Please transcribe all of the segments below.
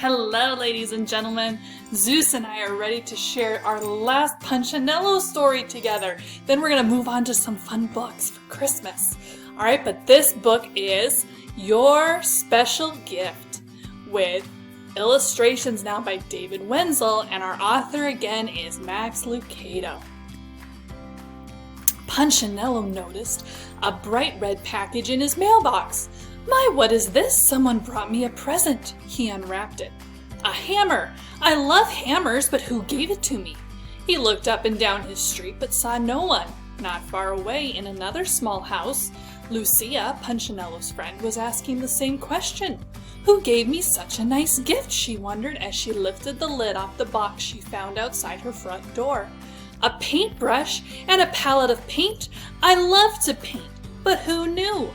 Hello, ladies and gentlemen. Zeus and I are ready to share our last Punchinello story together. Then we're going to move on to some fun books for Christmas. Alright, but this book is Your Special Gift with illustrations now by David Wenzel, and our author again is Max Lucado. Punchinello noticed a bright red package in his mailbox. "My, what is this? Someone brought me a present." He unwrapped it. "A hammer! I love hammers, but who gave it to me?" He looked up and down his street but saw no one. Not far away, in another small house, Lucia, Punchinello's friend, was asking the same question. "Who gave me such a nice gift?" she wondered as she lifted the lid off the box she found outside her front door. "A paintbrush and a palette of paint? I love to paint, but who knew?"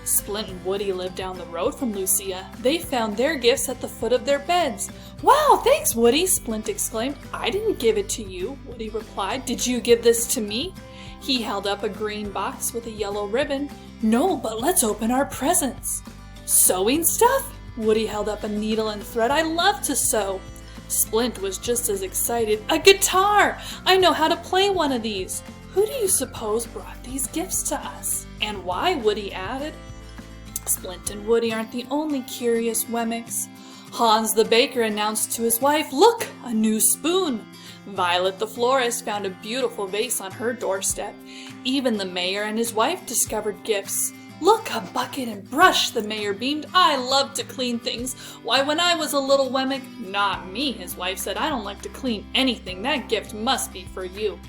Splint and Woody lived down the road from Lucia. They found their gifts at the foot of their beds. "Wow, thanks, Woody!" Splint exclaimed. "I didn't give it to you," Woody replied. "Did you give this to me?" He held up a green box with a yellow ribbon. "No, but let's open our presents." "Sewing stuff?" Woody held up a needle and thread. "I love to sew." Splint was just as excited. "A guitar! I know how to play one of these." "Who do you suppose brought these gifts to us? And why?" Woody added. Splint and Woody aren't the only curious Wemmicks. Hans the baker announced to his wife, "Look, a new spoon." Violet the florist found a beautiful vase on her doorstep. Even the mayor and his wife discovered gifts. "Look, a bucket and brush," the mayor beamed. "I love to clean things. Why, when I was a little Wemmick—" "Not me," his wife said. "I don't like to clean anything. That gift must be for you."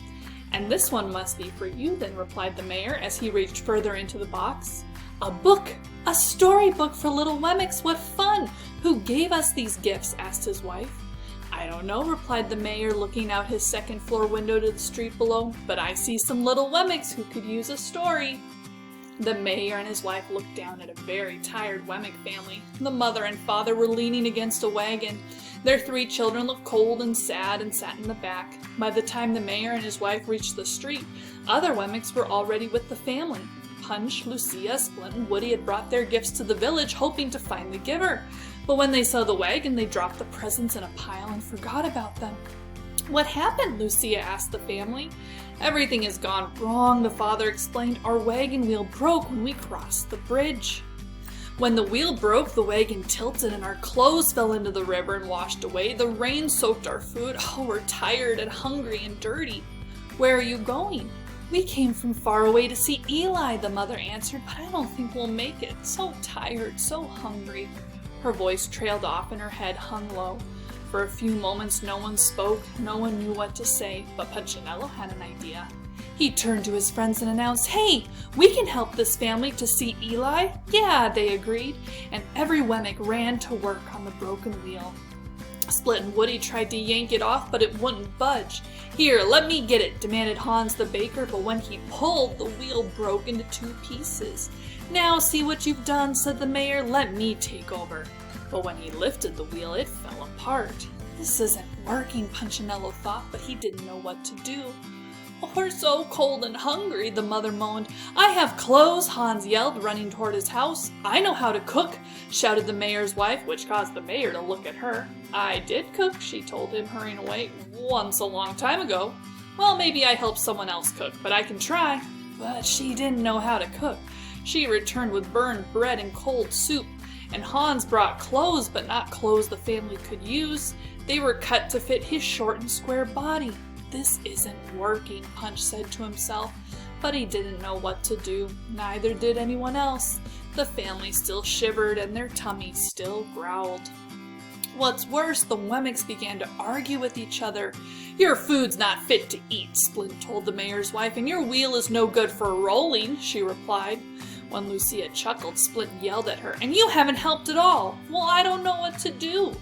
"And this one must be for you then," replied the mayor as he reached further into the box. "A book! A storybook for little Wemmicks! What fun! Who gave us these gifts?" asked his wife. "I don't know," replied the mayor, looking out his second-floor window to the street below, "but I see some little Wemmicks who could use a story." The mayor and his wife looked down at a very tired Wemmick family. The mother and father were leaning against a wagon. Their 3 children looked cold and sad and sat in the back. By the time the mayor and his wife reached the street, other Wemmicks were already with the family. Punch, Lucia, Splint, and Woody had brought their gifts to the village, hoping to find the giver. But when they saw the wagon, they dropped the presents in a pile and forgot about them. "What happened?" Lucia asked the family. "Everything has gone wrong," the father explained. "Our wagon wheel broke when we crossed the bridge. When the wheel broke, the wagon tilted and our clothes fell into the river and washed away. The rain soaked our food. Oh, we're tired and hungry and dirty." "Where are you going?" "We came from far away to see Eli," the mother answered, "but I don't think we'll make it. So tired, so hungry." Her voice trailed off and her head hung low. For a few moments no one spoke, no one knew what to say, but Punchinello had an idea. He turned to his friends and announced, "Hey, we can help this family to see Eli." "Yeah," they agreed, and every Wemmick ran to work on the broken wheel. Split and Woody tried to yank it off, but it wouldn't budge. "Here, let me get it," demanded Hans the baker, but when he pulled, the wheel broke into 2 pieces. "Now see what you've done," said the mayor. "Let me take over." But when he lifted the wheel, it fell apart. "This isn't working," Punchinello thought, but he didn't know what to do. "Oh, we're so cold and hungry," the mother moaned. "I have clothes," Hans yelled, running toward his house. "I know how to cook," shouted the mayor's wife, which caused the mayor to look at her. "I did cook," she told him, hurrying away, "once a long time ago. Well, maybe I helped someone else cook, but I can try." But she didn't know how to cook. She returned with burned bread and cold soup. And Hans brought clothes, but not clothes the family could use. They were cut to fit his short and square body. "This isn't working," Punch said to himself, but he didn't know what to do. Neither did anyone else. The family still shivered and their tummies still growled. What's worse, the Wemmicks began to argue with each other. "Your food's not fit to eat," Splint told the mayor's wife, "and your wheel is no good for rolling," she replied. When Lucia chuckled, Splint yelled at her, "And you haven't helped at all." "Well, I don't know what to do."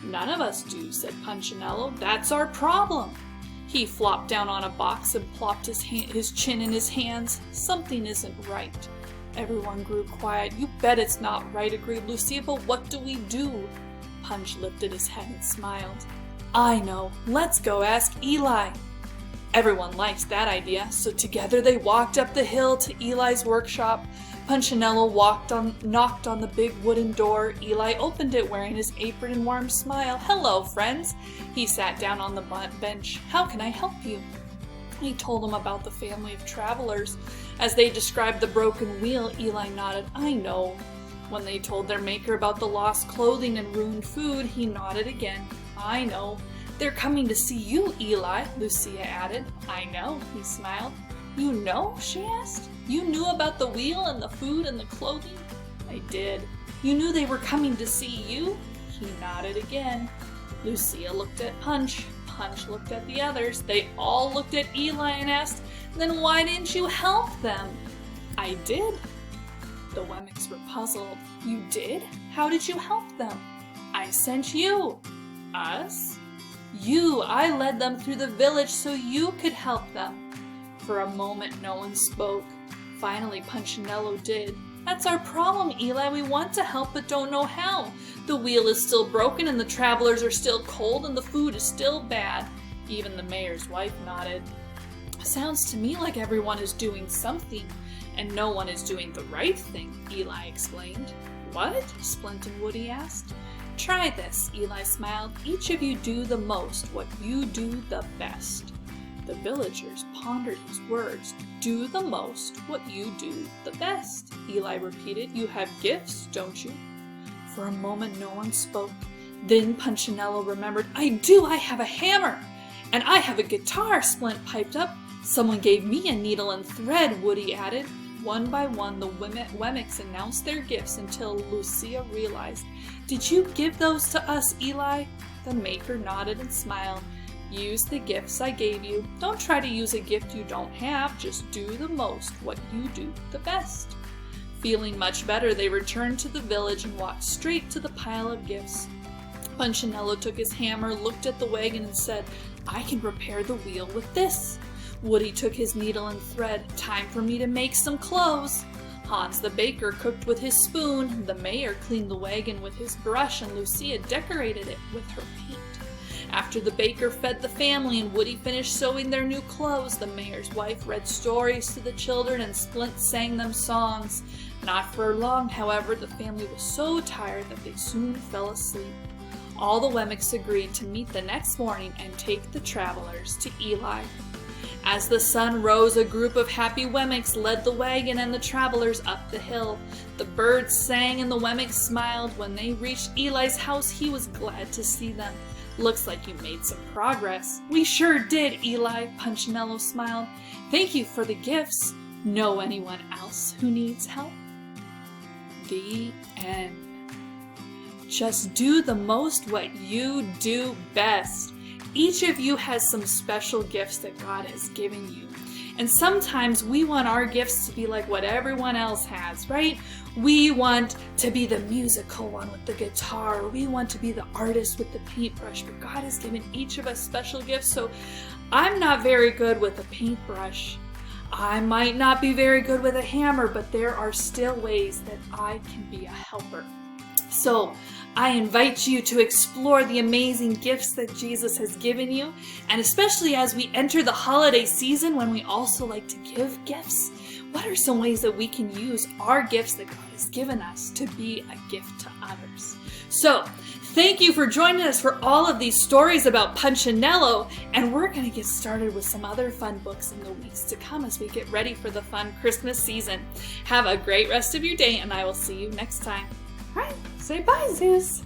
"None of us do," said Punchinello. "That's our problem." He flopped down on a box and plopped his chin in his hands. "Something isn't right." Everyone grew quiet. "You bet it's not right," agreed Lucia, "but what do we do?" Punch lifted his head and smiled. "I know. Let's go ask Eli." Everyone liked that idea, so together they walked up the hill to Eli's workshop. Punchinello knocked on the big wooden door. Eli opened it wearing his apron and warm smile. "Hello, friends." He sat down on the bench. "How can I help you?" He told them about the family of travelers. As they described the broken wheel, Eli nodded. "I know." When they told their maker about the lost clothing and ruined food, he nodded again. "I know." "They're coming to see you, Eli," Lucia added. "I know," he smiled. "You know?" she asked. "You knew about the wheel and the food and the clothing?" "I did." "You knew they were coming to see you?" He nodded again. Lucia looked at Punch. Punch looked at the others. They all looked at Eli and asked, "Then why didn't you help them?" "I did." The Wemmicks were puzzled. "You did? How did you help them?" "I sent you." "Us?" "You. I led them through the village so you could help them." For a moment no one spoke. Finally Punchinello did. "That's our problem, Eli. We want to help but don't know how. The wheel is still broken and the travelers are still cold and the food is still bad." Even the mayor's wife nodded. "Sounds to me like everyone is doing something and no one is doing the right thing," Eli explained. "What?" Splint and Woody asked. "Try this," Eli smiled. "Each of you do the most, what you do the best." The villagers pondered his words. "Do the most, what you do the best," Eli repeated. "You have gifts, don't you?" For a moment no one spoke. Then Punchinello remembered. "I do! I have a hammer!" "And I have a guitar," Splint piped up. "Someone gave me a needle and thread," Woody added. One by one the Wemmicks announced their gifts until Lucia realized. "Did you give those to us, Eli?" The maker nodded and smiled. "Use the gifts I gave you. Don't try to use a gift you don't have. Just do the most, what you do the best." Feeling much better, they returned to the village and walked straight to the pile of gifts. Punchinello took his hammer, looked at the wagon, and said, "I can repair the wheel with this." Woody took his needle and thread. "Time for me to make some clothes." Hans the baker cooked with his spoon. The mayor cleaned the wagon with his brush, and Lucia decorated it with her paint. After the baker fed the family and Woody finished sewing their new clothes, the mayor's wife read stories to the children and Splint sang them songs. Not for long, however, the family was so tired that they soon fell asleep. All the Wemmicks agreed to meet the next morning and take the travelers to Eli. As the sun rose, a group of happy Wemmicks led the wagon and the travelers up the hill. The birds sang and the Wemmicks smiled. When they reached Eli's house, he was glad to see them. "Looks like you made some progress." "We sure did, Eli," Punchinello smiled. "Thank you for the gifts. Know anyone else who needs help?" The end. Just do the most what you do best. Each of you has some special gifts that God has given you. And sometimes we want our gifts to be like what everyone else has, right? We want to be the musical one with the guitar. We want to be the artist with the paintbrush. But God has given each of us special gifts. So I'm not very good with a paintbrush. I might not be very good with a hammer, but there are still ways that I can be a helper. So I invite you to explore the amazing gifts that Jesus has given you, and especially as we enter the holiday season when we also like to give gifts, what are some ways that we can use our gifts that God has given us to be a gift to others? So thank you for joining us for all of these stories about Punchinello, and we're going to get started with some other fun books in the weeks to come as we get ready for the fun Christmas season. Have a great rest of your day, and I will see you next time. All right, say bye, Zeus.